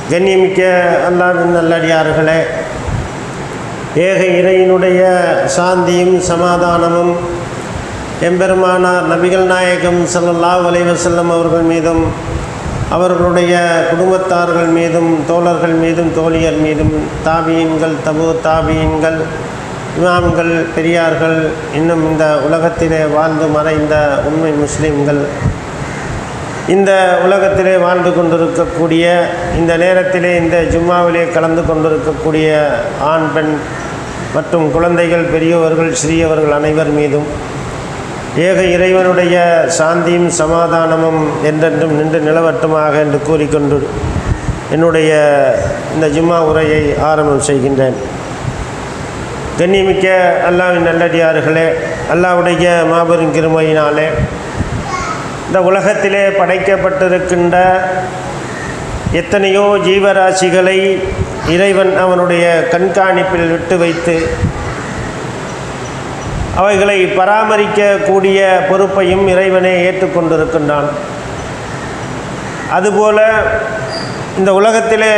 கண்ணியமிக்க அல்லாஹ்வின் நல்லடியார்களே, ஏக இறையினுடைய சாந்தியும் சமாதானமும் எம்பெருமானார் நபிகள் நாயகம் ஸல்லல்லாஹு அலைஹி வஸல்லம் அவர்கள் மீதும் அவர்களுடைய குடும்பத்தார்கள் மீதும் தோழர்கள் மீதும் தோழியர் மீதும் தாபியீன்கள் தபு தாபியீன்கள் இமாம்கள் பெரியார்கள் இன்னும் இந்த உலகத்திலே வாழ்ந்து மறைந்த உண்மை முஸ்லீம்கள் இந்த உலகத்திலே வாழ்ந்து கொண்டிருக்கக்கூடிய இந்த நேரத்திலே இந்த ஜும்மாவிலே கலந்து கொண்டிருக்கக்கூடிய ஆண் பெண் மற்றும் குழந்தைகள் பெரியவர்கள் சிறியவர்கள் அனைவர் மீதும் ஏக இறைவனுடைய சாந்தியும் சமாதானமும் என்றென்றும் நின்று நிலவட்டுமாக என்று கூறிக்கொண்டு என்னுடைய இந்த ஜும்மா உரையை ஆரம்பம் செய்கின்றேன். கண்ணியமிக்க அல்லாஹ்வின் நல்லடியார்களே, அல்லாஹ்வுடைய மாபெரும் கிருபையினாலே இந்த உலகத்திலே படைக்கப்பட்டிருக்கின்ற எத்தனையோ ஜீவராசிகளை இறைவன் அவனுடைய கண்காணிப்பில் விட்டு வைத்து அவைகளை பராமரிக்கக்கூடிய பொறுப்பையும் இறைவனே ஏற்றுக்கொண்டிருக்கின்றான். அதுபோல இந்த உலகத்திலே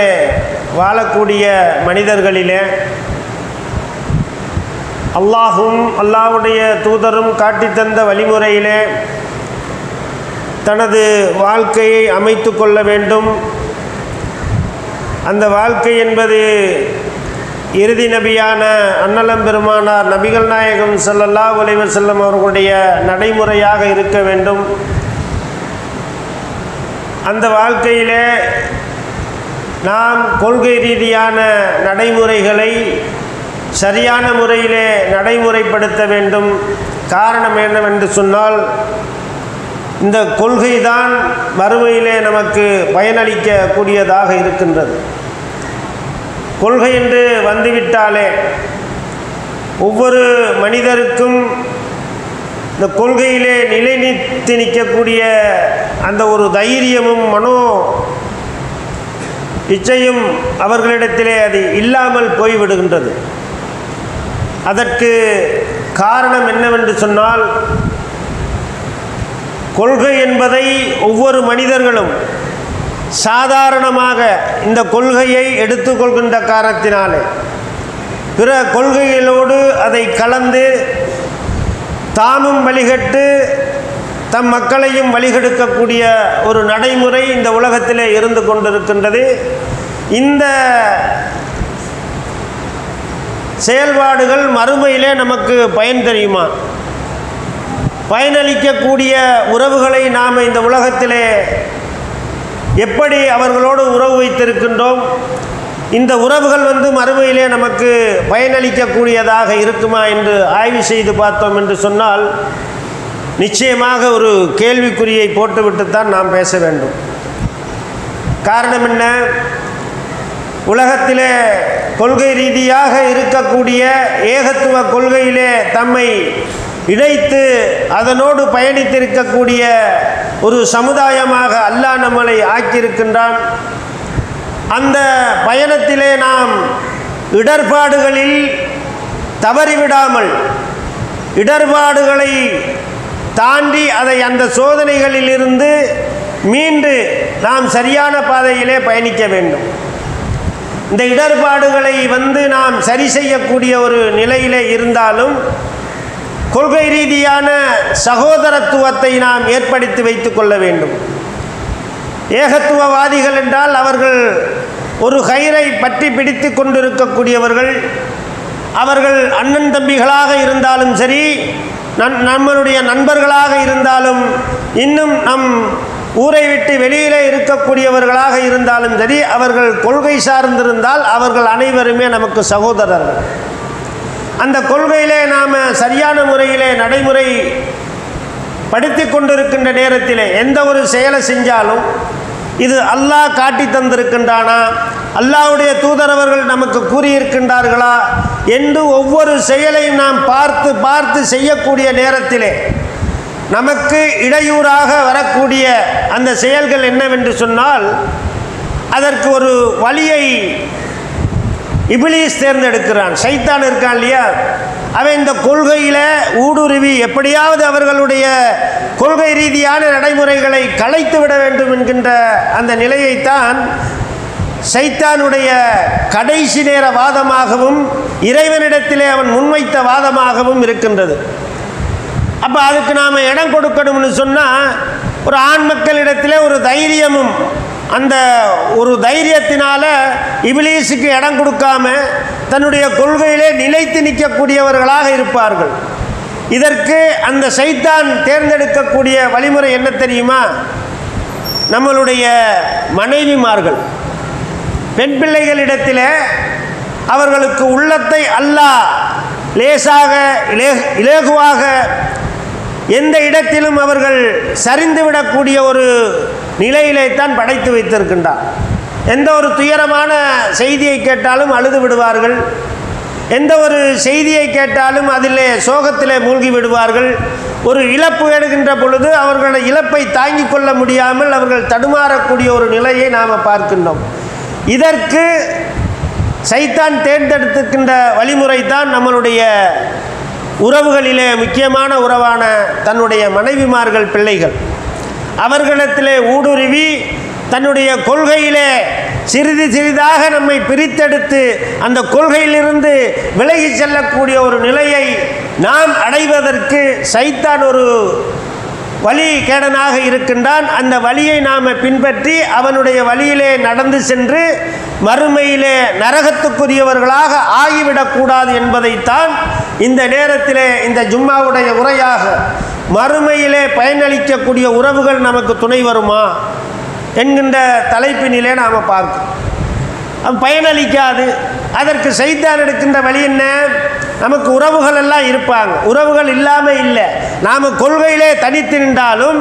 வாழக்கூடிய மனிதர்களிலே அல்லாஹும் அல்லாஹ்வுடைய தூதரும் காட்டித்தந்த வழிமுறையிலே தனது வாழ்க்கையை அமைத்து கொள்ள வேண்டும். அந்த வாழ்க்கை என்பது இறுதி நபியான அன்னலம் பெருமானார் நபிகள் நாயகம் ஸல்லல்லாஹு அலைஹி வஸல்லம் அவர்களுடைய நடைமுறையாக இருக்க வேண்டும். அந்த வாழ்க்கையிலே நாம் கொள்கை ரீதியான நடைமுறைகளை சரியான முறையிலே நடைமுறைப்படுத்த வேண்டும். காரணம் என்னவென்று சொன்னால், இந்த கொள்கைதான் மறுமையிலே நமக்கு பயனளிக்கக்கூடியதாக இருக்கின்றது. கொள்கை என்று வந்துவிட்டாலே ஒவ்வொரு மனிதருக்கும் இந்த கொள்கையிலே நிலைநிறுத்தி நிற்கக்கூடிய அந்த ஒரு தைரியமும் மனோ இச்சையும் அவர்களிடத்திலே அது இல்லாமல் போய்விடுகின்றது. அதற்கு காரணம் என்னவென்று சொன்னால், கொள்கை என்பதை ஒவ்வொரு மனிதர்களும் சாதாரணமாக இந்த கொள்கையை எடுத்துக்கொள்கின்ற காரணத்தினாலே பிற கொள்கைகளோடு அதை கலந்து தாமும் வழிகட்டு தம் மக்களையும் வழிகெடுக்கக்கூடிய ஒரு நடைமுறை இந்த உலகத்திலே இருந்து கொண்டிருக்கின்றது. இந்த செயல்பாடுகள் மறுமையிலே நமக்கு பயன் தெரியுமா? பயனளிக்கக்கூடிய உறவுகளை நாம் இந்த உலகத்திலே எப்படி அவர்களோடு உறவு வைத்திருக்கின்றோம்? இந்த உறவுகள் மறுமையிலே நமக்கு பயனளிக்கக்கூடியதாக இருக்குமா என்று ஆய்வு செய்து பார்த்தோம் என்று சொன்னால், நிச்சயமாக ஒரு கேள்விக்குறியை போட்டுவிட்டுத்தான் நாம் பேச வேண்டும். காரணம் என்ன? உலகத்திலே கொள்கை ரீதியாக இருக்கக்கூடிய ஏகத்துவ கொள்கையிலே தம்மை இணைத்து அதனோடு பயணித்திருக்கக்கூடிய ஒரு சமுதாயமாக அல்லாஹ் நம்மளை ஆக்கியிருக்கின்றான். அந்த பயணத்திலே நாம் இடர்பாடுகளில் தவறிவிடாமல், இடர்பாடுகளை தாண்டி அதை அந்த சோதனைகளில் இருந்து மீண்டு நாம் சரியான பாதையிலே பயணிக்க வேண்டும். இந்த இடர்பாடுகளை நாம் சரி செய்யக்கூடிய ஒரு நிலையிலே இருந்தாலும் கொள்கை ரீதியான சகோதரத்துவத்தை நாம் ஏற்படுத்தி வைத்து கொள்ள வேண்டும். ஏகத்துவவாதிகள் என்றால் அவர்கள் ஒரு கயிறை பற்றி பிடித்து கொண்டிருக்கக்கூடியவர்கள். அவர்கள் அண்ணன் தம்பிகளாக இருந்தாலும் சரி, நம்மளுடைய நண்பர்களாக இருந்தாலும், இன்னும் நம் ஊரை விட்டு வெளியிலே இருக்கக்கூடியவர்களாக இருந்தாலும் சரி, அவர்கள் கொள்கை சார்ந்திருந்தால் அவர்கள் அனைவருமே நமக்கு சகோதரர்கள். அந்த கொள்கையிலே நாம் சரியான முறையிலே நடைமுறை படுத்தி கொண்டிருக்கின்ற நேரத்திலே எந்த ஒரு செயலை செஞ்சாலும் இது அல்லாஹ் காட்டி தந்திருக்கின்றானா, அல்லாஹ்வுடைய தூதரவர்கள் நமக்கு கூறியிருக்கின்றார்களா என்று ஒவ்வொரு செயலையும் நாம் பார்த்து பார்த்து செய்யக்கூடிய நேரத்திலே நமக்கு இடையூறாக வரக்கூடிய அந்த செயல்கள் என்னவென்று சொன்னால், அதற்கு ஒரு வழியை இப்லீஸ் தேர்ந்தெடுக்கிறான். சைத்தான் இருக்கான் இல்லையா, அவன் இந்த கொள்கையில் ஊடுருவி எப்படியாவது அவர்களுடைய கொள்கை ரீதியான நடைமுறைகளை கலைத்து விட வேண்டும் என்கின்ற அந்த நிலையைத்தான் சைத்தானுடைய கடைசி நேர வாதமாகவும் இறைவனிடத்திலே அவன் முன்வைத்த வாதமாகவும் இருக்கின்றது. அப்போ அதுக்கு நாம் இடம் கொடுக்கணும்னு சொன்னால் ஒரு ஆண் மக்களிடத்திலே ஒரு தைரியமும் அந்த ஒரு தைரியத்தினால இபிலீஸுக்கு இடம் கொடுக்காம தன்னுடைய கொள்கையிலே நிலைத்து நிற்கக்கூடியவர்களாக இருப்பார்கள். இதற்கு அந்த சைத்தான் தேர்ந்தெடுக்கக்கூடிய வழிமுறை என்ன தெரியுமா? நம்மளுடைய மனைவிமார்கள், பெண் பிள்ளைகளிடத்தில் அவர்களுக்கு உள்ளத்தை அல்லாஹ் லேசாக இலேகுவாக எந்த இடத்திலும் அவர்கள் சரிந்துவிடக்கூடிய ஒரு நிலையிலே தான் படைத்து வைத்திருக்கின்றார். எந்த ஒரு துயரமான செய்தியை கேட்டாலும் அழுது விடுவார்கள், எந்த ஒரு செய்தியை கேட்டாலும் அதிலே சோகத்திலே மூழ்கி விடுவார்கள். ஒரு இழப்பு எடுக்கின்ற பொழுது அவர்களுடைய இழப்பை தாங்கிக் கொள்ள முடியாமல் அவர்கள் தடுமாறக்கூடிய ஒரு நிலையை நாம் பார்க்கின்றோம். இதற்கு சைத்தான் தேர்ந்தெடுத்துக்கின்ற வழிமுறை தான் நம்மளுடைய உறவுகளிலே முக்கியமான உறவான தன்னுடைய மனைவிமார்கள், பிள்ளைகள். அவர்களிடத்திலே ஊடுருவி தன்னுடைய கொள்கையிலே சிறிது சிறிதாக நம்மை பிரித்தெடுத்து அந்த கொள்கையிலிருந்து விலகி செல்லக்கூடிய ஒரு நிலையை நாம் அடைவதற்கு சைத்தான் ஒரு வழிகேடனாக இருக்கின்றான். அந்த வழியை நாம் பின்பற்றி அவனுடைய வழியிலே நடந்து சென்று மறுமையிலே நரகத்துக்குரியவர்களாக ஆகிவிடக்கூடாது என்பதைத்தான் இந்த நேரத்திலே இந்த ஜும்மாவுடைய உரையாக மறுமையிலே பயனளிக்கக்கூடிய உறவுகள் நமக்கு துணை வருமா என்கின்ற தலைப்பினிலே நாம் பார்க்கிறோம். பயனளிக்காது. அதற்கு சைத்தான் எடுக்கின்ற வழி என்ன? நமக்கு உறவுகள் எல்லாம் இருப்பாங்க, உறவுகள் இல்லாமல் இல்லை. நாம் கொள்கையிலே தனித்து நின்றாலும்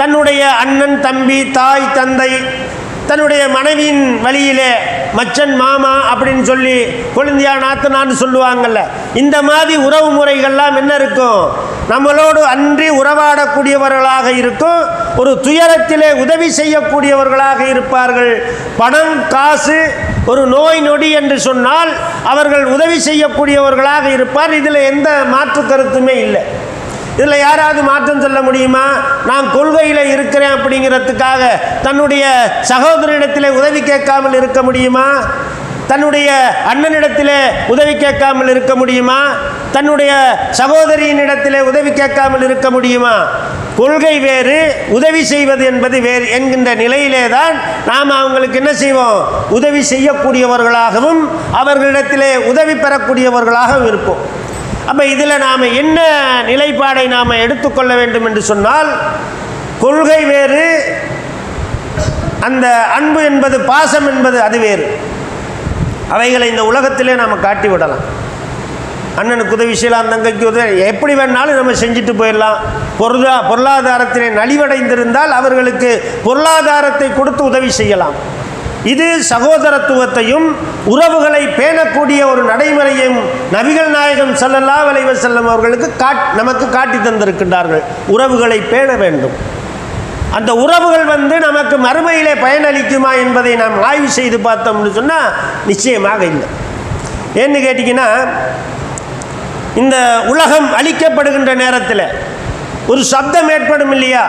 தன்னுடைய அண்ணன், தம்பி, தாய், தந்தை, தன்னுடைய மனைவியின் வழியிலே மச்சன், மாமா அப்படின்னு சொல்லி கொழுந்தியா நாத்தனான்னு சொல்லுவாங்கள்ல, இந்த மாதிரி உறவு முறைகள்லாம் என்ன இருக்கும்? நம்மளோடு அன்றி உறவாடக்கூடியவர்களாக இருக்கும். ஒரு துயரத்திலே உதவி செய்யக்கூடியவர்களாக இருப்பார்கள். பணம், காசு, ஒரு நோய் நொடி என்று சொன்னால் அவர்கள் உதவி செய்யக்கூடியவர்களாக இருப்பார். இதில் எந்த மாற்று கருத்துமே இல்லை. இதில் யாராவது மாற்றம் சொல்ல முடியுமா? நான் கொள்கையில் இருக்கிறேன் அப்படிங்கிறதுக்காக தன்னுடைய சகோதரனிடத்தில் உதவி கேட்காமல் இருக்க முடியுமா? தன்னுடைய அண்ணனிடத்தில் உதவி கேட்காமல் இருக்க முடியுமா? தன்னுடைய சகோதரியினிடத்தில் உதவி கேட்காமல் இருக்க முடியுமா? கொள்கை வேறு, உதவி செய்வது என்பது வேறு என்கின்ற நிலையிலே தான் நாம் அவங்களுக்கு என்ன செய்வோம்? உதவி செய்யக்கூடியவர்களாகவும் அவர்களிடத்திலே உதவி பெறக்கூடியவர்களாகவும் இருப்போம். அப்போ இதில் நாம் என்ன நிலைப்பாடை நாம் எடுத்துக்கொள்ள வேண்டும் என்று சொன்னால், கொள்கை வேறு, அந்த அன்பு என்பது, பாசம் என்பது அது வேறு. அவைகளை இந்த உலகத்திலே நாம் காட்டி விடலாம். அண்ணனுக்கு உதவி செய்யலாம், தங்கைக்கு உதவி, எப்படி வேணாலும் நம்ம செஞ்சுட்டு போயிடலாம். பொருளாதாரத்திலே நலிவடைந்திருந்தால் அவர்களுக்கு பொருளாதாரத்தை கொடுத்து உதவி செய்யலாம். இது சகோதரத்துவத்தையும் உறவுகளை பேணக்கூடிய ஒரு நடைமுறையும் நபிகள் நாயகம் ஸல்லல்லாஹு அலைஹி வஸல்லம் அவர்களுக்கு நமக்கு காட்டி தந்திருக்கின்றார்கள். உறவுகளை பேண வேண்டும். அந்த உறவுகள் நமக்கு மறுமையிலே பயனளிக்குமா என்பதை நாம் ஆய்வு செய்து பார்த்தோம்னு சொன்னால் நிச்சயமாக இல்லை. ஏன்னு கேட்டிங்கன்னா, இந்த உலகம் அழிக்கப்படுகின்ற நேரத்தில் ஒரு சப்தம் ஏற்படும் இல்லையா?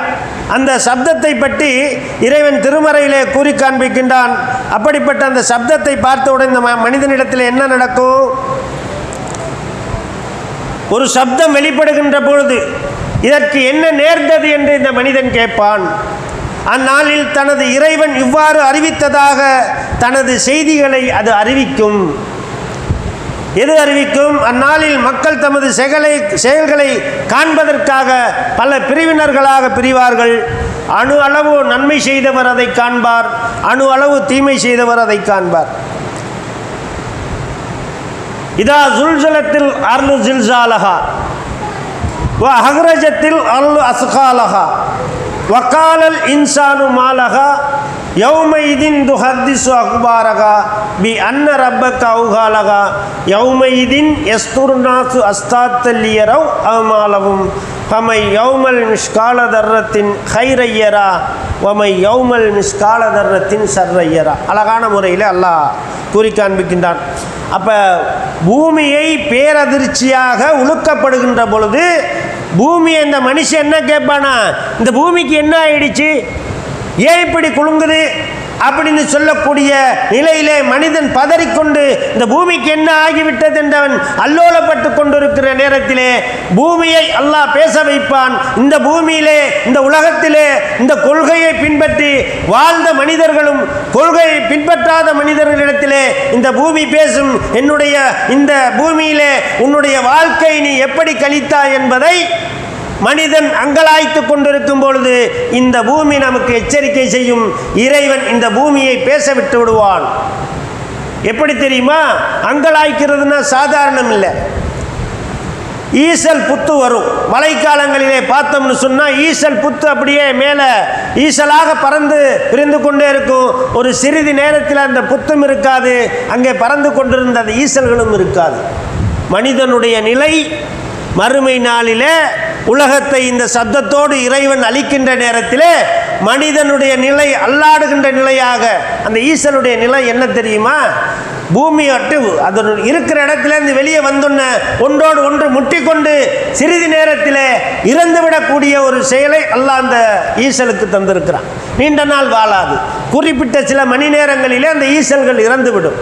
அந்த சப்தத்தை பற்றி இறைவன் திருமறையிலே கூறி காண்பிக்கின்றான். அப்படிப்பட்ட அந்த சப்தத்தை பார்த்தவுடன் இந்த மனிதனிடத்தில் என்ன நடக்கும்? ஒரு சப்தம் வெளிப்படுகின்ற பொழுது இதற்கு என்ன நேர்ந்தது என்று இந்த மனிதன் கேட்பான். அந்நாளில் தனது இறைவன் இவ்வாறு அறிவித்ததாக தனது செய்திகளை அது அறிவிக்கும். எது அறிவிக்கும்? அந்நாளில் மக்கள் தமது செயல்களை காண்பதற்காக பல பிரிவினர்களாக பிரிவார்கள். அணு அளவு நன்மை செய்தவர் அதை காண்பார், அணு அளவு தீமை செய்தவர் அதை காண்பார். இதா ஜுல்ஜலத்தில் அர்லு ஜில்ஜாலஹா வ அஹ்ரஜத்தில் அர்லு அஸ்காலஹா வகாலல் இன்சானு மாலஹா யௌமைதின் துஹத்திசு அக்பாரகா பி அன்ன ரப்பக அவுகாலகா யௌமைதின் யஸ்துர்நாசு அஸ்தாத்தல்லியரவ் அவமாலவும் ஹமை யௌமல் மிஸ்கால தர்ரத்தின் ஹைரையரா வமை யௌமல் மிஸ்கால தர்ரத்தின் சர்ரையரா. அழகான முறையில் அல்லாஹ் கூறி காண்பிக்கின்றான். அப்போ பூமியை பேரதிர்ச்சியாக உழுக்கப்படுகின்ற பொழுது பூமியை இந்த மனுஷன் என்ன கேட்பானா? இந்த பூமிக்கு என்ன ஆயிடுச்சு? ஏன் இப்படி குலுங்குது அப்படின்னு சொல்லக்கூடிய நிலையிலே மனிதன் பதறிக்கொண்டு இந்த பூமிக்கு என்ன ஆகிவிட்டது என்றவன் அல்லோலப்பட்டு கொண்டிருக்கிற நேரத்திலே பூமியை அல்லாஹ் பேச வைப்பான். இந்த பூமியிலே, இந்த உலகத்திலே இந்த கொள்கையை பின்பற்றி வாழ்ந்த மனிதர்களும் கொள்கையை பின்பற்றாத மனிதர்களிடத்திலே இந்த பூமி பேசும். என்னுடைய இந்த பூமியிலே உன்னுடைய வாழ்க்கை நீ எப்படி கழித்தாய் என்பதை மனிதன் அங்கலாய்த்து கொண்டிருக்கும் பொழுது இந்த பூமி நமக்கு எச்சரிக்கை செய்யும். இறைவன் இந்த பூமியை பேச விட்டு விடுவான். எப்படி தெரியுமா? அங்கலாய்க்கிறதுனா சாதாரணம் இல்லை. ஈசல் புத்து வரும். மழைக்காலங்களிலே பார்த்தோம்னு சொன்னால் ஈசல் புத்து அப்படியே மேலே ஈசலாக பறந்து விரிந்து கொண்டே இருக்கும். ஒரு சிறிது நேரத்தில் அந்த புத்தும் இருக்காது, அங்கே பறந்து கொண்டிருந்த அந்த ஈசல்களும் இருக்காது. மனிதனுடைய நிலை மறுமை நாளிலே உலகத்தை இந்த சப்தத்தோடு இறைவன் அளிக்கின்ற நேரத்திலே மனிதனுடைய நிலை அல்லாடுகின்ற நிலையாக, அந்த ஈசலுடைய நிலை என்ன தெரியுமா? பூமியோட்டு அது இருக்கிற இடத்துலேருந்து வெளியே வந்தோன்ன ஒன்றோடு ஒன்று முட்டிக்கொண்டு சிறிது நேரத்தில் இறந்துவிடக்கூடிய ஒரு செயலை அல்லாஹ் அந்த ஈசலுக்கு தந்திருக்கிறான். நீண்ட நாள் வாழாது, குறிப்பிட்ட சில மணி நேரங்களிலே அந்த ஈசல்கள் இறந்துவிடும்.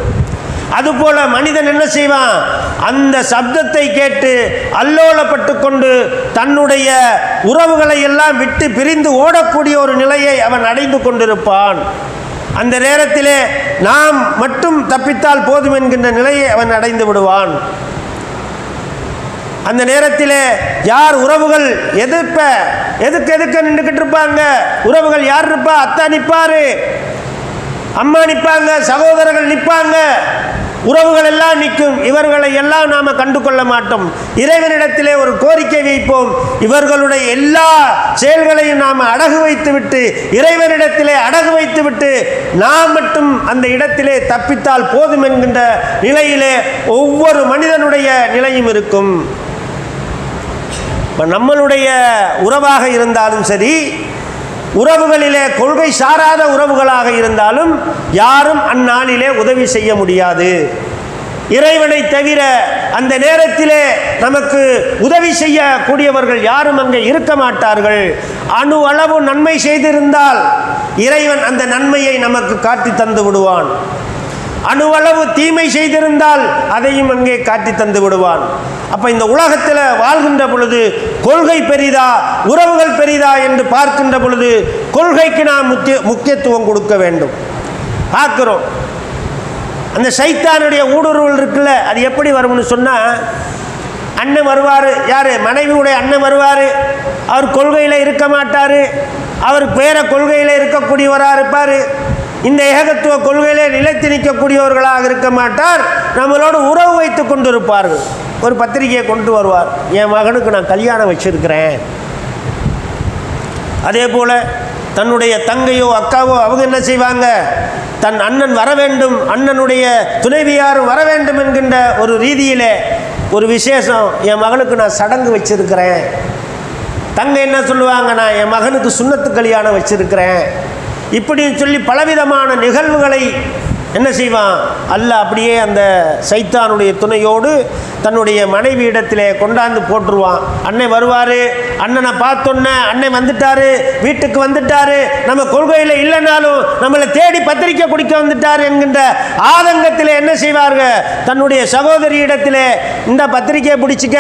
அதுபோல மனிதன் என்ன செய்வான்? அந்த சப்தத்தை கேட்டு அல்லோலப்பட்டு கொண்டு தன்னுடைய உறவுகளை எல்லாம் விட்டு பிரிந்து ஓடக்கூடிய ஒரு நிலையை அவன் அடைந்து கொண்டிருப்பான். அந்த நேரத்திலே நாம் மட்டும் தப்பித்தால் போதும் என்கின்ற நிலையை அவன் அடைந்து விடுவான். அந்த நேரத்திலே யார் உறவுகள் எதுக்கு நின்றுக்கிட்டு இருப்பாங்க? உறவுகள் யார் இருப்பா? அத்தா நிற்பாரு, அம்மா நிற்பாங்க, சகோதரர்கள் நிற்பாங்க, உறவுகள் எல்லாம் நிற்கும். இவர்களை எல்லாம் நாம் கண்டு கொள்ள மாட்டோம். இறைவனிடத்திலே ஒரு கோரிக்கை வைப்போம். இவர்களுடைய எல்லா செயல்களையும் நாம் அடகு வைத்துவிட்டு, இறைவனிடத்திலே அடகு வைத்துவிட்டு நாம் மட்டும் அந்த இடத்திலே தப்பித்தால் போதும் என்கின்ற நிலையிலே ஒவ்வொரு மனிதனுடைய நிலையும் இருக்கும். நம்மளுடைய உறவாக இருந்தாலும் சரி, உறவுகளிலே கொள்கை சாராத உறவுகளாக இருந்தாலும் யாரும் அந்நாளிலே உதவி செய்ய முடியாது. இறைவனை தவிர அந்த நேரத்திலே நமக்கு உதவி செய்யக்கூடியவர்கள் யாரும் அங்கே இருக்க மாட்டார்கள். அணு அளவு நன்மை செய்திருந்தால் இறைவன் அந்த நன்மையை நமக்கு காட்டி தந்து விடுவான். அணுவளவு தீமை செய்திருந்தால் அதையும் அங்கே காட்டி தந்து விடுவான். அப்போ இந்த உலகத்தில் வாழ்கின்ற பொழுது கொள்கை பெரிதா உறவுகள் பெரிதா என்று பார்க்கின்ற பொழுது கொள்கைக்கு நாம் முக்கியத்துவம் கொடுக்க வேண்டும். பார்க்கிறோம், அந்த சைத்தானுடைய ஊடுருவல் இருக்குல்ல, அது எப்படி வரும்னு சொன்னால், அண்ணன் வருவார், யார்? மனைவியுடைய அண்ணன் வருவார். அவர் கொள்கையில் இருக்க மாட்டார், அவர் வேற கொள்கையில் இருக்கக்கூடியவராக இருப்பார். இந்த ஏகத்துவ கொள்கையிலே நிலைத்து நிற்கக்கூடியவர்களாக இருக்க மாட்டார். நம்மளோடு உறவு வைத்து கொண்டு இருப்பார்கள். ஒரு பத்திரிகையை கொண்டு வருவார், என் மகனுக்கு நான் கல்யாணம் வச்சிருக்கிறேன். அதே போல் தன்னுடைய தங்கையோ அக்காவோ அவங்க என்ன செய்வாங்க? தன் அண்ணன் வர வேண்டும், அண்ணனுடைய துணைவியாரும் வர வேண்டும் என்கின்ற ஒரு ரீதியிலே ஒரு விசேஷம், என் மகனுக்கு நான் சடங்கு வச்சிருக்கிறேன். தங்கை என்ன சொல்லுவாங்க? நான் என் மகனுக்கு சுன்னத்து கல்யாணம் வச்சிருக்கிறேன். இப்படின்னு சொல்லி பலவிதமான நிகழ்வுகளை என்ன செய்வான்? அல்லாஹ் அப்படியே அந்த சைத்தானுடைய துணையோடு தன்னுடைய மனைவி இடத்திலே கொண்டாந்து போட்டுருவான். அண்ணன் வருவார், அண்ணனை பார்த்தோன்னே அண்ணன் வந்துட்டாரு, வீட்டுக்கு வந்துட்டாரு, நம்ம கொள்கையில் இல்லைனாலும் நம்மளை தேடி பத்திரிக்கை குடிக்க வந்துட்டார் என்கின்ற ஆதங்கத்தில் என்ன செய்வார்கள்? தன்னுடைய சகோதரி இடத்திலே இந்த பத்திரிக்கையை பிடிச்சிக்க,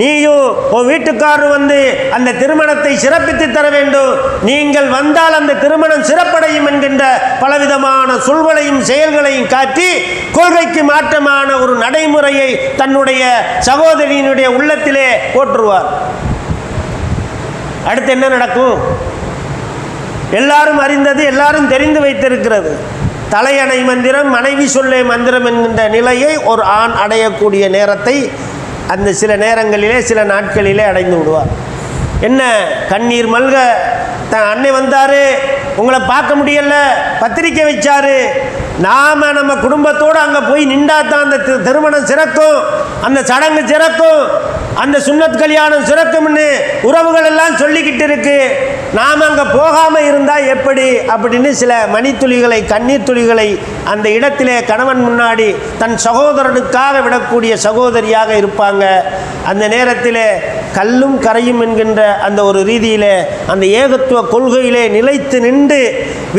நீயும் உன் வீட்டுக்காரர் வந்து அந்த திருமணத்தை சிறப்பித்து தர வேண்டும், நீங்கள் வந்தால் அந்த திருமணம் சிறப்படையும் என்கின்ற பலவிதமான சொல்களையும் செயல்களையும் காட்டி கொள்கைக்கு மாற்றமான ஒரு நடைமுறையை தன்னுடைய சகோதரியினுடைய உள்ளத்திலே போற்றுவார். அடுத்து என்ன நடக்கும்? எல்லாரும் அறிந்தது, எல்லாரும் தெரிந்து வைத்திருக்கிறது. தலையணை மந்திரம், மனைவி சொல்லே மந்திரம் என்கின்ற நிலையை ஒரு ஆண் அடையக்கூடிய நேரத்தை அந்த சில நேரங்களிலே சில நாட்களிலே அடைந்து விடுவார். என்ன கண்ணீர் மல்க, தன் அன்னை வந்தார், உங்களை பார்க்க முடியல, பத்திரிக்கை வச்சார், நாம் நம்ம குடும்பத்தோடு அங்கே போய் நின்றா தான் அந்த திருமணம் சிறக்கும், அந்த சடங்கு சிறக்கும். அந்த சுன்னத் கல்யாணம் சிறக்கும்னு உறவுகள் எல்லாம் சொல்லிக்கிட்டு இருக்கு. நாம் அங்கே போகாமல் இருந்தால் எப்படி அப்படின்னு சில மணித்துளிகளை, கண்ணீர் துளிகளை அந்த இடத்திலே கணவன் முன்னாடி தன் சகோதரனுக்காக விடக்கூடிய சகோதரியாக இருப்பாங்க. அந்த நேரத்தில் கல்லும் கரையும் என்கின்ற அந்த ஒரு ரீதியிலே அந்த ஏகத்துவ கொள்கையிலே நிலைத்து நின்று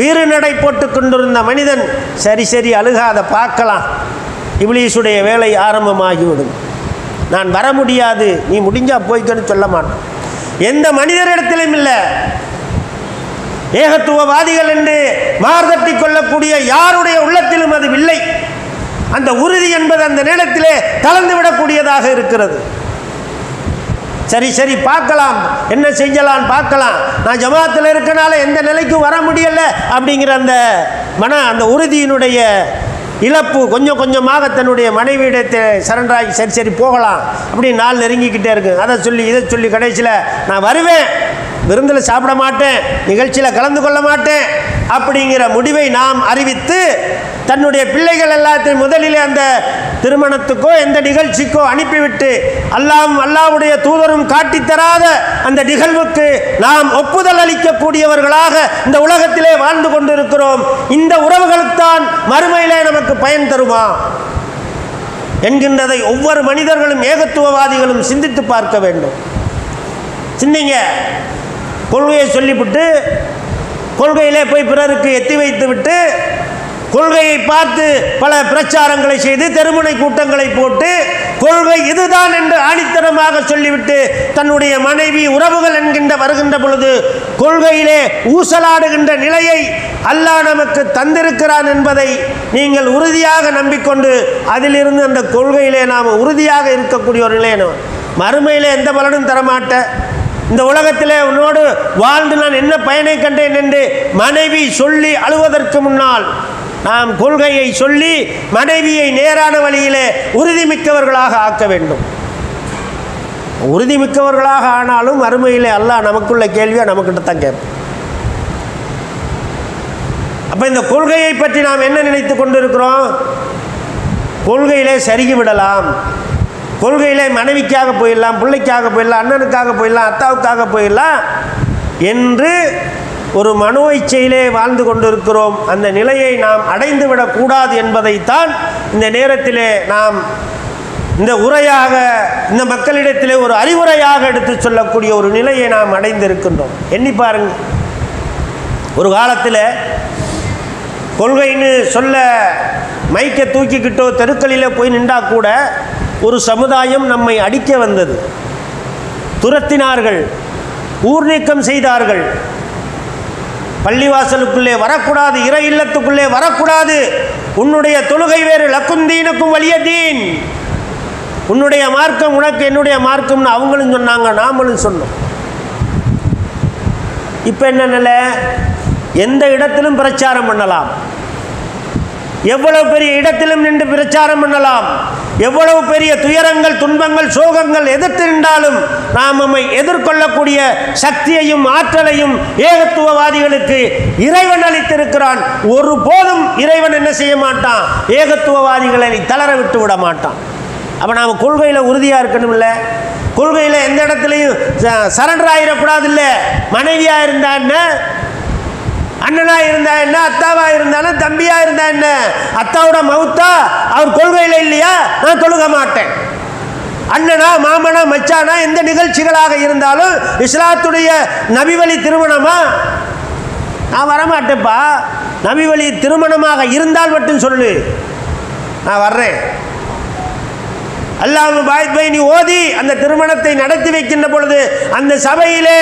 வீறு நடை போட்டு கொண்டிருந்த மனிதன் சரி சரி அழுகாத பார்க்கலாம், இப்லீசுடைய வேலை ஆரம்பமாகிவிடும், நான் வர முடியாது, நீ முடிஞ்சா போய்க்கன்னு சொல்ல மாட்டேன். எந்த மனிதரிடத்திலும் இல்லை. ஏகத்துவவாதிகள் என்று மார்தட்டி கொள்ளக்கூடிய யாருடைய உள்ளத்திலும் அது இல்லை. அந்த உறுதி என்பது அந்த நேரத்திலே கலந்து விடக்கூடியதாக இருக்கிறது. சரி சரி பார்க்கலாம், என்ன செய்யலாம் பார்க்கலாம், நான் ஜமாத்தில் இருக்கனால எந்த நிலைக்கும் வர முடியலை அப்படிங்கிற அந்த உறுதியினுடைய இழப்பு கொஞ்சம் கொஞ்சமாக தன்னுடைய மனைவியிடத்தை சரண்டராகி சரி சரி போகலாம் அப்படி நாள் நெருங்கிக்கிட்டே இருக்கு. அதை சொல்லி இதை சொல்லி கடைசியில் நான் வருவேன், விருந்தில் சாப்பிட மாட்டேன், நிகழ்ச்சியில் கலந்து கொள்ள மாட்டேன் அப்படிங்கிற முடிவை நாம் அறிவித்து தன்னுடைய பிள்ளைகள் எல்லாத்தையும் முதலிலே அந்த திருமணத்துக்கோ எந்த நிகழ்ச்சிக்கோ அனுப்பிவிட்டு அல்லாஹ்வுடைய தூதரும் காட்டித்தராத அந்த நிகழ்வுக்கு நாம் ஒப்புதல் அளிக்கக்கூடியவர்களாக இந்த உலகத்திலே வாழ்ந்து கொண்டிருக்கிறோம். இந்த உறவுகளுக்குத்தான் மறுமையிலே நமக்கு பயன் தருமா என்கின்றதை ஒவ்வொரு மனிதர்களும் ஏகத்துவவாதிகளும் சிந்தித்து பார்க்க வேண்டும். சிந்திங்க. கொள்கையை சொல்லிவிட்டு கொள்கையிலே போய் பிறருக்கு எத்தி வைத்து விட்டு கொள்கையை பார்த்து பல பிரச்சாரங்களை செய்து தெருமுனை கூட்டங்களை போட்டு கொள்கை இதுதான் என்று ஆணித்தரமாக சொல்லிவிட்டு தன்னுடைய மனைவி உறவுகள் என்கின்ற வருகின்ற பொழுது கொள்கையிலே ஊசலாடுகின்ற நிலையை அல்லாஹ் நமக்கு தந்திருக்கிறான் என்பதை நீங்கள் உறுதியாக நம்பிக்கொண்டு அதிலிருந்து அந்த கொள்கையிலே நாம் உறுதியாக இருக்கக்கூடிய ஒரு நிலையை மறுமையிலே எந்த பலனும் தரமாட்டேன், இந்த உலகத்திலே உன்னோடு வாழ்ந்து நான் என்ன பயனை கண்டேன் என்று மனைவி சொல்லி அழுவதற்கு முன்னால் நாம் கொள்கையை சொல்லி மனைவியை நேரான வழியிலே உறுதிமிக்கவர்களாக ஆக்க வேண்டும். உறுதிமிக்கவர்களாக ஆனாலும் மறுமையிலே அல்லாஹ் நமக்குள்ள கேள்வியை நமக்கிட்ட தான் கேட்போம். அப்போ இந்த கொள்கையை பற்றி நாம் என்ன நினைத்து கொண்டிருக்கிறோம்? கொள்கையிலே சருகி விடலாம், கொள்கையிலே மனைவிக்காக போயிடலாம், பிள்ளைக்காக போயிடலாம், அண்ணனுக்காக போயிடலாம், அத்தாவுக்காக போயிடலாம் என்று ஒரு மனோ இச்சையிலே வாழ்ந்து கொண்டிருக்கிறோம். அந்த நிலையை நாம் அடைந்து விடக்கூடாது என்பதைத்தான் இந்த நேரத்திலே நாம் இந்த உரையாக இந்த மக்களிடத்திலே ஒரு அறிவுரையாக எடுத்து சொல்லக்கூடிய ஒரு நிலையை நாம் அடைந்திருக்கின்றோம். எண்ணி பாருங்கள். ஒரு காலத்தில் கொள்கைன்னு சொல்ல மைக்கை தூக்கிக்கிட்டோ தெருக்களிலே போய் நின்றா கூட ஒரு சமுதாயம் நம்மை அடிக்க வந்தது, துரத்தினார்கள், ஊர் நீக்கம் செய்தார்கள். பள்ளிவாசலுக்குள்ளே வரக்கூடாது, இறை இல்லத்துக்குள்ளே வரக்கூடாது, உன்னுடைய தொழுகை வேறு, லக்குந்தீனுக்கும் வலிய தீன், உன்னுடைய மார்க்கம் உனக்கு என்னுடைய மார்க்கம்னு அவங்களும் சொன்னாங்க, நாமளும் சொன்னோம். இப்போ என்ன நிலை? எந்த இடத்திலும் பிரச்சாரம் பண்ணலாம், எவ்வளவு பெரிய இடத்திலும் நின்று பிரச்சாரம் பண்ணலாம், எவ்வளவு பெரிய துயரங்கள், துன்பங்கள், சோகங்கள் எதிர்த்து நின்றாலும் நாம் நம்மை எதிர்கொள்ளக்கூடிய சக்தியையும் ஆற்றலையும் ஏகத்துவவாதிகளுக்கு இறைவன் அளித்திருக்கிறான். ஒருபோதும் இறைவன் என்ன செய்ய மாட்டான்? ஏகத்துவவாதிகளை தளர விட்டு விட மாட்டான். அப்போ நாம் கொள்கையில் உறுதியாக இருக்கணும். இல்லை கொள்கையில் எந்த இடத்துலையும் சரண்டர் ஆகிடக்கூடாது. இல்லை மனைவியாக இருந்தா என்ன, அண்ணனா இருந்தா என்ன, அத்தாவா இருந்தாலும் தம்பியா இருந்தா என்ன, அத்தாவோட மவுத்தா அவர் கொள்கையில் இல்லையா, நான் தொழுக மாட்டேன். அண்ணனா மாமனா மச்சானா எந்த நிகழ்ச்சிகளாக இருந்தாலும் இஸ்லாத்துடைய நபிவழி திருமணமா, நான் வரமாட்டேன்ப்பா. நபிவழி திருமணமாக இருந்தால் மட்டும் சொல்லு, நான் வர்றேன். அல்லாஹ் பாயித் பை நீ ஓதி அந்த திருமணத்தை நடத்தி வைக்கின்ற பொழுது அந்த சபையிலே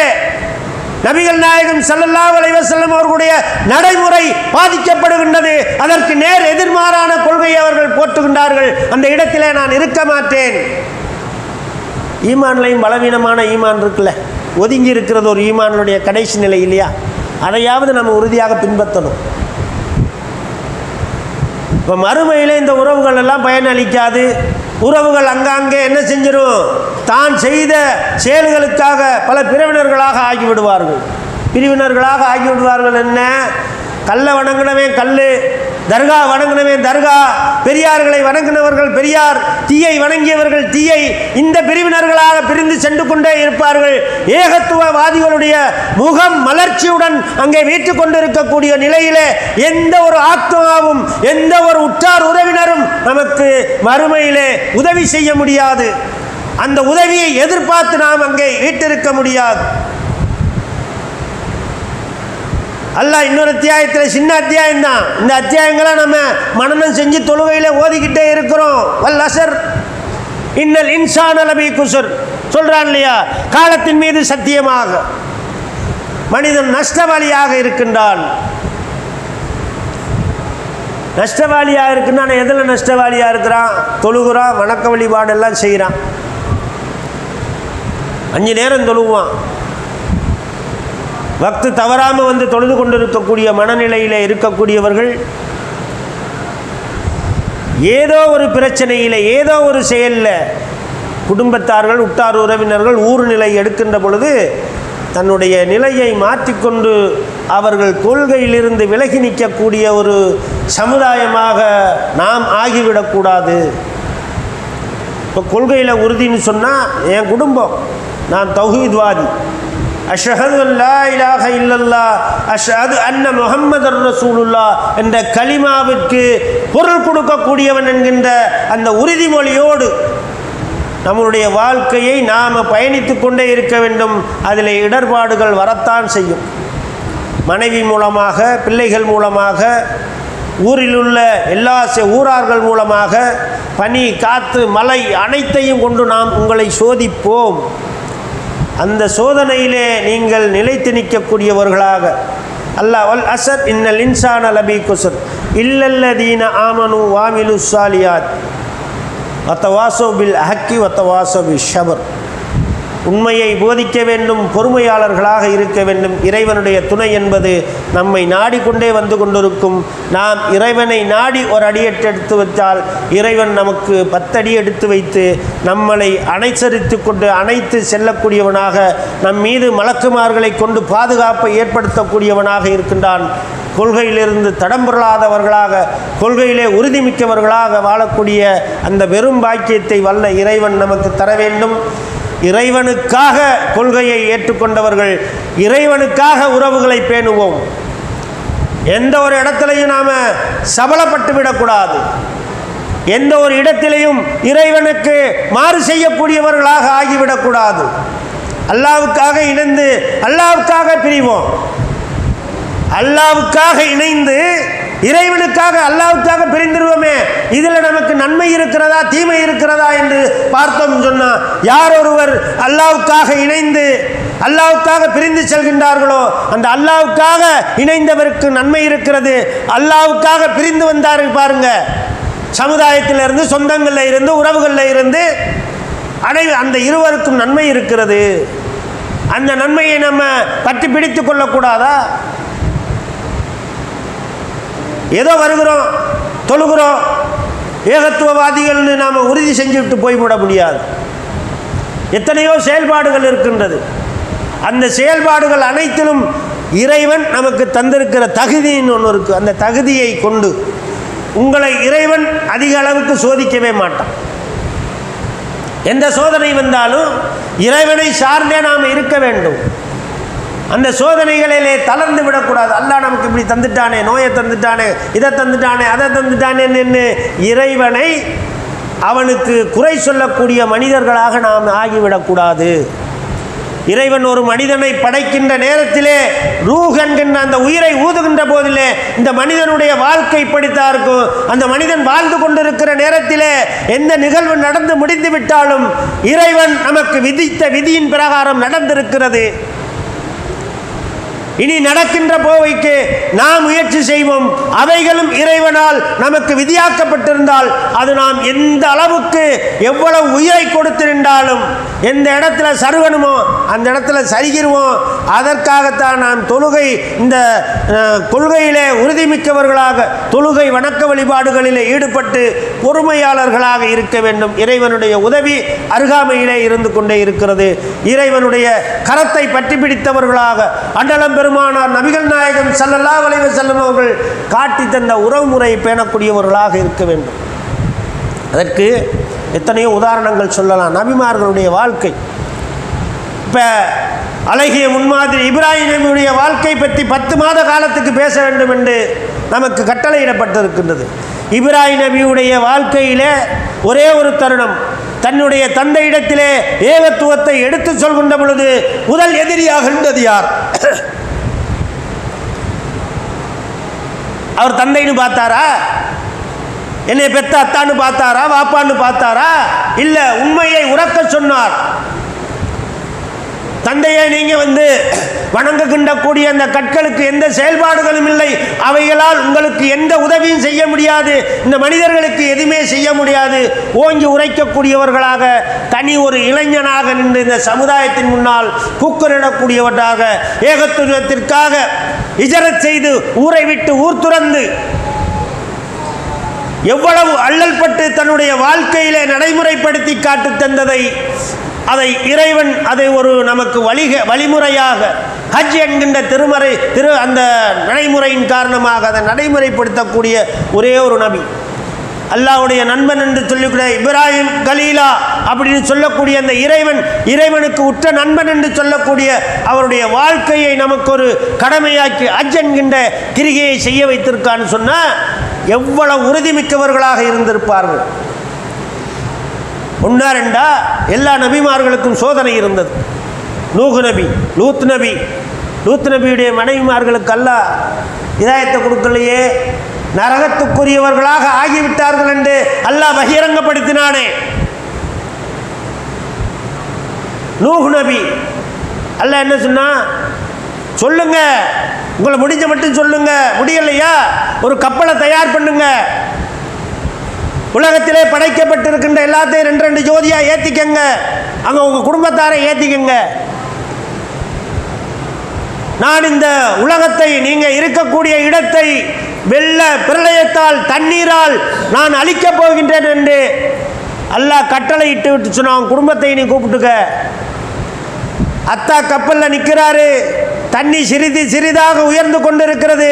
நபிகள் நாயகம் ஸல்லல்லாஹு அலைஹி வஸல்லம் அவர்களுடைய நடைமுறை பாதிக்கப்படுகின்றது. அதற்கு நேர் எதிர்மாறான கொள்கையை அவர்கள் போட்டுகின்றார்கள். அந்த இடத்திலே நான் இருக்க மாட்டேன். ஈமான்லையும் பலவீனமான ஈமான் இருக்குல்ல, ஒதுங்கி இருக்கிறது ஒரு ஈமானுடைய கடைசி நிலை இல்லையா? அதையாவது நம்ம உறுதியாக பின்பற்றணும். இப்போ மறுமையிலே இந்த உறவுகள் எல்லாம் பயனளிக்காது. உறவுகள் அங்கங்கே என்ன செஞ்சிடும்? தான் செய்த செயல்களுக்காக பல பிரிவினர்களாக ஆகிவிடுவார்கள். பிரிவினர்களாக ஆகிவிடுவார்கள். என்ன? கல்லை வணங்கினவன் கல், தர்கா வணங்கினவன் தர்கா, பெரியார்களை வணங்கினவர்கள் பெரியார், தீயை வணங்கியவர்கள் தீயை, இந்த பிரிவினர்களாக பிரிந்து சென்று கொண்டே இருப்பார்கள். ஏகத்துவவாதிகளுடைய முகம் மலர்ச்சியுடன் அங்கே வீட்டுக் கொண்டிருக்கக்கூடிய நிலையிலே எந்த ஒரு ஆத்மாவும் எந்த ஒரு உற்றார் உறவினரும் நமக்கு மறுமையிலே உதவி செய்ய முடியாது. அந்த உதவியை எதிர்பார்த்து நாம் அங்கே வீட்டிருக்க முடியாது. அல்லாஹ் இன்னொரு அத்தியாயத்தில், சின்ன அத்தியாயம் தான், இந்த அத்தியாயங்களை நம்ம மனனம் செஞ்சு தொழுகையில் ஓதிக்கிட்டே இருக்கிறோம். வல் அஸர் இன்னல் இன்சான லபீ குஸர் சொல்றான் இல்லையா? காலத்தின் மீது சத்தியமாக மனிதன் நஷ்டவாளியாக இருக்கின்றான். நஷ்டவாளியாக இருக்குன்னா எதில் நஷ்டவாளியாக இருக்கிறான்? தொழுகிறான், வணக்க வழிபாடெல்லாம் செய்கிறான், 5 நேரம் தொழுவான், வக்து தவறாமல் வந்து தொழுது கொண்டிருக்கக்கூடிய மனநிலையில் இருக்கக்கூடியவர்கள் ஏதோ ஒரு பிரச்சனையில், ஏதோ ஒரு செயலில் குடும்பத்தார்கள், உற்றார் உறவினர்கள் ஊர் நிலை எடுக்கின்ற பொழுது தன்னுடைய நிலையை மாற்றிக்கொண்டு அவர்கள் கொள்கையிலிருந்து விலகி நிற்கக்கூடிய ஒரு சமுதாயமாக நாம் ஆகிவிடக்கூடாது. இப்போ கொள்கையில் உறுதின்னு சொன்னால், என் குடும்பம், நான் தௌஹீத்வாதி, அஷ்ஹது அல்லா இலாஹ இல்லல்லாஹ் அஷ்ஹது அன்ன முஹம்மதர் ரசூலுல்லாஹ் என்ற கலிமாவிற்கு பொருள் கொடுக்கக்கூடியவன் என்கின்ற அந்த உறுதிமொழியோடு நம்முடைய வாழ்க்கையை நாம் பயணித்து கொண்டே இருக்க வேண்டும். அதில் இடர்பாடுகள் வரத்தான் செய்யும். மனைவி மூலமாக, பிள்ளைகள் மூலமாக, ஊரில் உள்ள எல்லா ஊரார்கள் மூலமாக, பனி, காற்று, மழை அனைத்தையும் கொண்டு நாம் உங்களை சோதிப்போம். அந்த சோதனையிலே நீங்கள் நிலைத்து நிற்கக்கூடியவர்களாக அல்லாஹ் வல் அஸர் இன்னல் இன்சான லபீ குஸர் இல்லல்லதீன ஆமனு வாமிலு ஸாலியாத் வத்தவாஸோ பில் ஹக்கி வத்தவாஸோ பில் ஸபர். உண்மையை போதிக்க வேண்டும், பொறுமையாளர்களாக இருக்க வேண்டும். இறைவனுடைய துணை என்பது நம்மை நாடிக்கொண்டே வந்து கொண்டிருக்கும். நாம் இறைவனை நாடி ஒரு அடியெடுத்து வைத்தால் இறைவன் நமக்கு 10 அடி எடுத்து வைத்து நம்மளை அணைச்சரித்து கொண்டு அணைத்து செல்லக்கூடியவனாக, நம் மீது மலக்குமார்களை கொண்டு பாதுகாப்பை ஏற்படுத்தக்கூடியவனாக இருக்கின்றான். கொள்கையிலிருந்து தடம்புரளாதவர்களாக, கொள்கையிலே உறுதிமிக்கவர்களாக வாழக்கூடிய அந்த பெரும் பாக்கியத்தை வல்ல இறைவன் நமக்கு தர வேண்டும். இறைவனுக்காக கொள்கையை ஏற்றுக்கொண்டவர்கள், இறைவனுக்காக உறவுகளை பேணுவோம். எந்த ஒரு இடத்திலையும் நாம் சபலப்பட்டு விடக்கூடாது. எந்த ஒரு இடத்திலையும் இறைவனுக்கு மாறு செய்யக்கூடியவர்களாக ஆகிவிடக்கூடாது. அல்லாஹ்வுக்காக இணைந்து அல்லாஹ்வுக்காக பிரிவோம். அல்லாஹ்வுக்காக இணைந்து இறைவனுக்காக அல்லாஹ்வுக்காக பிரிந்துருவோமே, இதில் நமக்கு நன்மை இருக்கிறதா தீமை இருக்கிறதா என்று பார்த்தோம் சொன்னால், யார் ஒருவர் அல்லாஹ்வுக்காக இணைந்து அல்லாஹ்வுக்காக பிரிந்து செல்கின்றார்களோ அந்த அல்லாஹ்வுக்காக இணைந்தவருக்கு நன்மை இருக்கிறது. அல்லாஹ்வுக்காக பிரிந்து வந்தார்கள் பாருங்க, சமுதாயத்திலிருந்து, சொந்தங்களில் இருந்து, உறவுகளில் இருந்து அந்த இருவருக்கும் நன்மை இருக்கிறது. அந்த நன்மையை நம்ம பற்றி பிடித்து கொள்ளக்கூடாதா? ஏதோ வருகிறோம், தொழுகிறோம், ஏகத்துவவாதிகள்னு நாம் உறுதி செஞ்சுவிட்டு போய்விட முடியாது. எத்தனையோ செயல்பாடுகள் இருக்கின்றது. அந்த செயல்பாடுகள் அனைத்திலும் இறைவன் நமக்கு தந்திருக்கிற தகுதின்னு ஒன்று இருக்குது. அந்த தகுதியை கொண்டு உங்களை இறைவன் அதிக அளவுக்கு சோதிக்கவே மாட்டான். எந்த சோதனை வந்தாலும் இறைவனை சார்ந்தே நாம் இருக்க வேண்டும். அந்த சோதனைகளிலே தளர்ந்து விடக்கூடாது. அல்லாஹ் நமக்கு இப்படி தந்துட்டானே, நோயை தந்துட்டானே, இதை தந்துட்டானே, அதை தந்துட்டானேன்னு இறைவனை அவனுக்கு குறை சொல்லக்கூடிய மனிதர்களாக நாம் ஆகிவிடக்கூடாது. இறைவன் ஒரு மனிதனை படைக்கின்ற நேரத்திலே ரூஹ் என்கின்ற அந்த உயிரை ஊதுகின்ற போதிலே இந்த மனிதனுடைய வாழ்க்கை இப்படித்தான் இருக்கும். அந்த மனிதன் வாழ்ந்து கொண்டிருக்கிற நேரத்திலே எந்த நிகழ்வு நடந்து முடிந்து விட்டாலும் இறைவன் நமக்கு விதித்த விதியின் பிரகாரம் நடந்திருக்கிறது. இனி நடக்கின்ற போவைக்கு நாம் முயற்சி செய்வோம். அவைகளும் இறைவனால் நமக்கு விதியாக்கப்பட்டிருந்தால் அது நாம் எந்த அளவுக்கு எவ்வளவு உயிரை கொடுத்திருந்தாலும் எந்த இடத்துல சருகணுமோ அந்த இடத்துல சரிகிருவோம். அதற்காகத்தான் நாம் தொழுகை, இந்த கொள்கையிலே உறுதிமிக்கவர்களாக தொழுகை வணக்க வழிபாடுகளிலே ஈடுபட்டு பொறுமையாளர்களாக இருக்க வேண்டும். இறைவனுடைய உதவி அருகாமையிலே இருந்து கொண்டே இருக்கிறது. இறைவனுடைய கரத்தை பற்றி பிடித்தவர்களாக அண்டலம் பெரும் பெருமானார் நபிகள் நாயகம் ஸல்லல்லாஹு அலைஹி வஸல்லம் அவர்கள் காட்டி தந்த உறவுமுறையை பேணக்கூடியவர்களாக இருக்க வேண்டும். அதற்கு எத்தனையோ உதாரணங்கள் சொல்லலாம். நபிமார்களுடைய வாழ்க்கை, இப்போ அழகிய முன்மாதிரி இப்ராஹிம் நபியுடைய வாழ்க்கை பற்றி 10 மாத காலத்துக்கு பேச வேண்டும் என்று நமக்கு கட்டளையிடப்பட்டிருக்கின்றது. இப்ராஹிம் நபியுடைய வாழ்க்கையிலே ஒரே ஒரு தருணம், தன்னுடைய தந்தையிடத்திலே ஏகத்துவத்தை எடுத்து சொல்கின்ற பொழுது முதல் எதிரியாக இருந்தது யார்? அவர் தந்தைன்னு பார்த்தாரா? என்னை பெத்த அத்தான்னு பார்த்தாரா? வாப்பான்னு பார்த்தாரா? இல்லை, உண்மையை உறக்க சொன்னார். தந்தையை நீங்கள் வணங்குகின்றக்கூடிய அந்த கற்களுக்கு எந்த செயல்பாடுகளும் இல்லை, அவைகளால் உங்களுக்கு எந்த உதவியும் செய்ய முடியாது, இந்த மனிதர்களுக்கு எதுவுமே செய்ய முடியாது. ஓங்கி உரைக்கக்கூடியவர்களாக தனி ஒரு இளைஞனாக நின்று இந்த சமுதாயத்தின் முன்னால் கூக்குரலிடக்கூடியவர்களாக ஏகத்துவத்திற்காக இஜரத் செய்து ஊரை விட்டு ஊர் துறந்து எவ்வளவு அல்லல் பட்டு தன்னுடைய வாழ்க்கையிலே நடைமுறைப்படுத்தி காட்டு தந்ததை அதை இறைவன் அதை ஒரு நமக்கு வழிமுறையாக ஹஜ் என்கின்ற அந்த நடைமுறையின் காரணமாக அதை நடைமுறைப்படுத்தக்கூடிய ஒரே ஒரு நபி, அல்லாஹ்வுடைய நண்பன் என்று சொல்லிக்கூட இப்ராஹிம் கலீலா அப்படின்னு சொல்லக்கூடிய அந்த இறைவனுக்கு உற்ற நண்பன் என்று சொல்லக்கூடிய அவருடைய வாழ்க்கையை நமக்கு ஒரு கடமையாக்கி ஹஜ் என்கின்ற கிரிகையை செய்ய வைத்திருக்கான்னு சொன்னால் எவ்வளவு உறுதிமிக்கவர்களாக இருந்திருப்பார்கள். ஒன்றா ரெண்டா எல்லா நபிமார்களுக்கும் சோதனை இருந்தது. நூஹ் நபி, லூத் நபியுடைய மனைவிமார்களுக்கு அல்லாஹ் இதாயத்தை கொடுக்கலையே, நரகத்துக்குரியவர்களாக ஆகிவிட்டார்கள் என்று அல்லாஹ் பகிரங்கப்படுத்தினானே. நூஹ் நபி அல்லாஹ் என்ன சொன்னா? சொல்லுங்க, உங்களை முடிஞ்ச மட்டும் சொல்லுங்க, முடியலையா ஒரு கப்பலை தயார் பண்ணுங்க, உலகத்திலே படைக்கப்பட்டிருக்கின்ற எல்லாத்தையும் 2 ஜோதியாக ஏற்றிக்கங்க, அங்கே உங்கள் குடும்பத்தாரை ஏற்றிக்கங்க, நான் இந்த உலகத்தை நீங்கள் இருக்கக்கூடிய இடத்தை வெள்ள பிரளயத்தால் தண்ணீரால் நான் அழிக்கப் போகின்றேன் என்று அல்லாஹ் கட்டளை இட்டு விட்டு சொன்னான். குடும்பத்தை நீ கூப்பிட்டுக்க. அத்தா கப்பலில் நிற்கிறாரு, தண்ணி சிறிதாக உயர்ந்து கொண்டிருக்கிறது,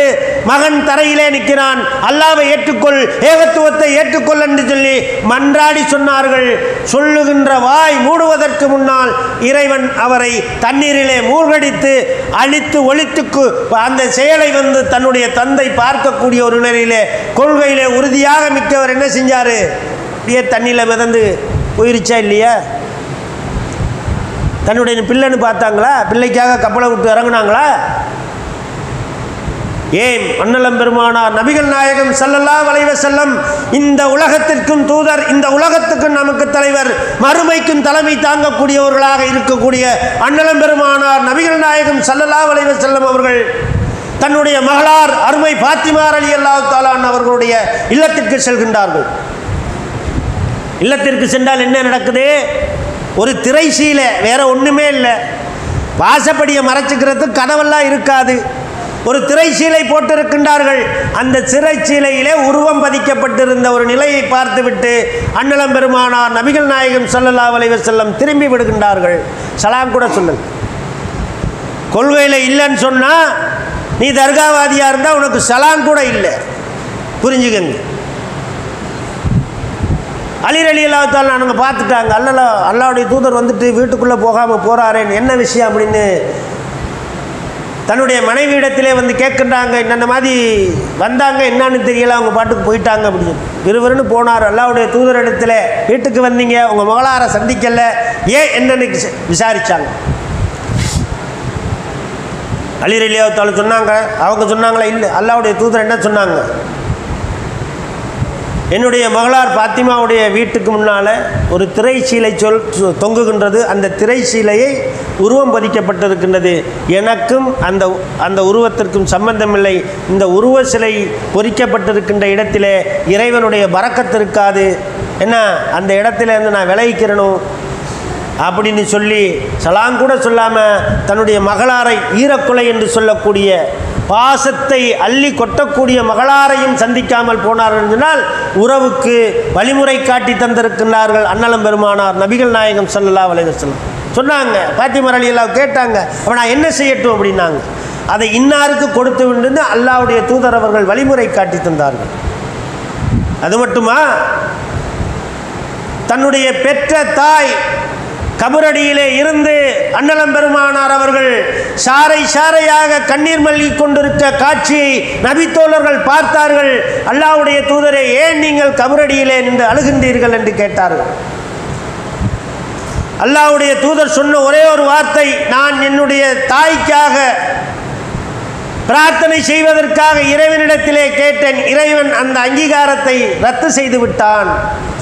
மகன் தரையிலே நிற்கிறான். அல்லாஹ்வை ஏற்றுக்கொள், ஏகத்துவத்தை ஏற்றுக்கொள் என்று சொல்லி மன்றாடி சொன்னார்கள். சொல்லுகின்ற வாய் மூடுவதற்கு முன்னால் இறைவன் அவரை தண்ணீரிலே மூழ்கடித்து அழித்து ஒழித்துக்கு அந்த செயலை தன்னுடைய தந்தை பார்க்கக்கூடிய ஒரு நிலையிலே கொள்கையிலே உறுதியாக மிக்கவர் என்ன செஞ்சார்? அப்படியே தண்ணியில் மிதந்து போயிருச்சா இல்லையா? தன்னுடைய பிள்ளைன்னு பார்த்தாங்களா? பிள்ளைக்காக கப்பலை விட்டு இறங்குனாங்களா? ஏன் அண்ணலம் பெருமானார் நபிகள் நாயகம் ஸல்லல்லாஹு அலைஹி வஸல்லம் இந்த உலகத்திற்கும் தூதர், இந்த உலகத்துக்கும் நமக்கு தலைவர், மறுமைக்கும் தலைமை தாங்கக்கூடியவர்களாக இருக்கக்கூடிய அண்ணலம் பெருமானார் நபிகள் நாயகம் ஸல்லல்லாஹு அலைஹி வஸல்லம் அவர்கள் தன்னுடைய மகளார் அருமை ஃபாத்திமா ரலியல்லாஹு தஆலா அவர்களுடைய இல்லத்திற்கு செல்கின்றார்கள். இல்லத்திற்கு சென்றால் என்ன நடக்குது? ஒரு திரை சீலை, வேற ஒன்றுமே இல்லை. வாசப்படியை மறைச்சிக்கிறதுக்கு கதவெல்லாம் இருக்காது. ஒரு திரை சீலை போட்டிருக்கின்றார்கள். அந்த திரை சீலையிலே உருவம் பதிக்கப்பட்டிருந்த ஒரு நிலையை பார்த்துவிட்டு அண்ணலம் பெருமானார் நபிகள் நாயகம் ஸல்லல்லாஹு அலைஹி வஸல்லம் திரும்பி விடுகின்றார்கள். சலாம் கூட சொல்லல். கொள்கையில் இல்லைன்னு சொன்னால் நீ தர்காவாதியாக இருந்தால் உனக்கு சலாம் கூட இல்லை, புரிஞ்சுக்கங்க. அலி ரலியல்லாஹு தஆலா நாங்கள் பார்த்துட்டாங்க. அல்லாஹ்வுடைய தூதர் வீட்டுக்குள்ளே போகாமல் போகிறாரேன்னு, என்ன விஷயம் அப்படின்னு தன்னுடைய மனைவியிடத்திலே கேட்குறாங்க. என்னென்ன மாதிரி வந்தாங்க, என்னன்னு தெரியல, அவங்க பாட்டுக்கு போயிட்டாங்க அப்படின்னு. விறுவிறுன்னு போனார். அல்லாஹ்வுடைய தூதரிடத்தில் வீட்டுக்கு வந்தீங்க, உங்கள் மகளாரை சந்திக்கல, ஏன் என்னன்னு விசாரித்தாங்க. அலி ரலியல்லாஹு தஆலா சொன்னாங்க, அவங்க சொன்னாங்களா? இல்லை. அல்லாஹ்வுடைய தூதர் என்ன சொன்னாங்க? என்னுடைய மகளார் பாத்திமாவுடைய வீட்டுக்கு முன்னால் ஒரு திரை சீலை தொங்குகின்றது. அந்த திரை சீலையை உருவம் பதிக்கப்பட்டிருக்கின்றது. எனக்கும் அந்த உருவத்திற்கும் சம்பந்தமில்லை. இந்த உருவ சிலை பொறிக்கப்பட்டிருக்கின்ற இடத்திலே இறைவனுடைய பரக்கத்து இருக்காது. என்ன, அந்த இடத்திலேருந்து நான் விளைவிக்கிறணும் அப்படின்னு சொல்லி சலாம் கூட சொல்லாமல் தன்னுடைய மகளாரை ஈரக்குலை என்று சொல்லக்கூடிய பாசத்தை அள்ளி கொட்டக்கூடிய மகளாரையும் சந்திக்காமல் போனார்கள் என்றால் உறவுக்கு வழிமுறை காட்டி தந்திருக்கின்றார்கள் அண்ணலம் பெருமானார் நபிகள் நாயகம் ஸல்லல்லாஹு அலைஹி வஸல்லம். சொன்னாங்க, பாத்திமா ரலியல்லாஹு கேட்டாங்க, அப்போ நான் என்ன செய்யட்டும் அப்படின்னாங்க. அதை இன்னாருக்கு கொடுத்து விட்டு அல்லாஹ்வுடைய தூதர் அவர்கள் வழிமுறை காட்டி தந்தார்கள். அது மட்டுமா, தன்னுடைய பெற்ற தாய் கபரடியிலே இருந்து அண்ணலம் பெருமானார் அவர்கள் சாறை சாறையாக கண்ணீர் மல்கிக் கொண்டிருக்க காட்சியை நபித்தோழர்கள் பார்த்தார்கள். அல்லாஹ்வுடைய தூதரே, ஏன் நீங்கள் கபரடியிலே நின்று அழுகின்றீர்கள் என்று கேட்டார்கள். அல்லாஹ்வுடைய தூதர் சொன்ன ஒரே ஒரு வார்த்தை, நான் என்னுடைய தாய்க்காக பிரார்த்தனை செய்வதற்காக இறைவனிடத்திலே கேட்டேன், இறைவன் அந்த அங்கீகாரத்தை ரத்து செய்து விட்டான்,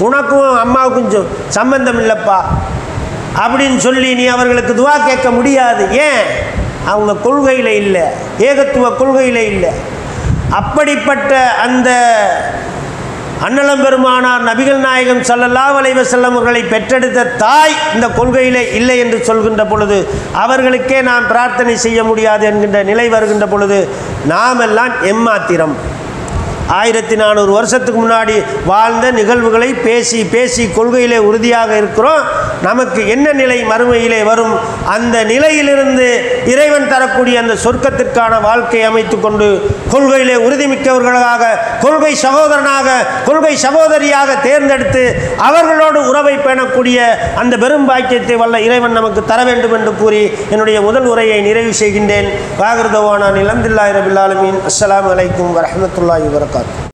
உனக்கும் அம்மாவுக்கும் சம்பந்தம் இல்லைப்பா அப்படின்னு சொல்லி நீ அவர்களுக்கு துவா கேட்க முடியாது. ஏன்? அவங்க கொள்கையில் இல்லை, ஏகத்துவ கொள்கையில் இல்லை. அப்படிப்பட்ட அந்த அண்ணலம் பெருமானார் நபிகள் நாயகம் ஸல்லல்லாஹு அலைஹி வஸல்லம் அவர்களை பெற்றெடுத்த தாய் இந்த கொள்கையிலே இல்லை என்று சொல்கின்ற பொழுது, அவர்களுக்கே நாம் பிரார்த்தனை செய்ய முடியாது என்கின்ற நிலை வருகின்ற பொழுது, நாம் எல்லாம் எம்மாத்திரம் 1400 வருஷத்துக்கு முன்னாடி வாழ்ந்த நிகழ்வுகளை பேசி பேசி கொள்கையிலே உறுதியாக இருக்கிறோம். நமக்கு என்ன நிலை மறுமையிலே வரும்? அந்த நிலையிலிருந்து இறைவன் தரக்கூடிய அந்த சொர்க்கத்திற்கான வாழ்க்கை அமைத்து கொண்டு கொள்கையிலே உறுதிமிக்கவர்களாக, கொள்கை சகோதரனாக, கொள்கை சகோதரியாக தேர்ந்தெடுத்து அவர்களோடு உறவை பேணக்கூடிய அந்த பெரும் பாக்கியத்தை வல்ல இறைவன் நமக்கு தர வேண்டும் என்று கூறி என்னுடைய முதல் உரையை நிறைவு செய்கின்றேன். வாகிர் தவானா அல்ஹம்துலில்லாஹி ரப்பில் ஆலமீன். அஸ்ஸலாமு அலைக்கும் வரஹ்மத்துல்லாஹி வபரகாத்துஹு.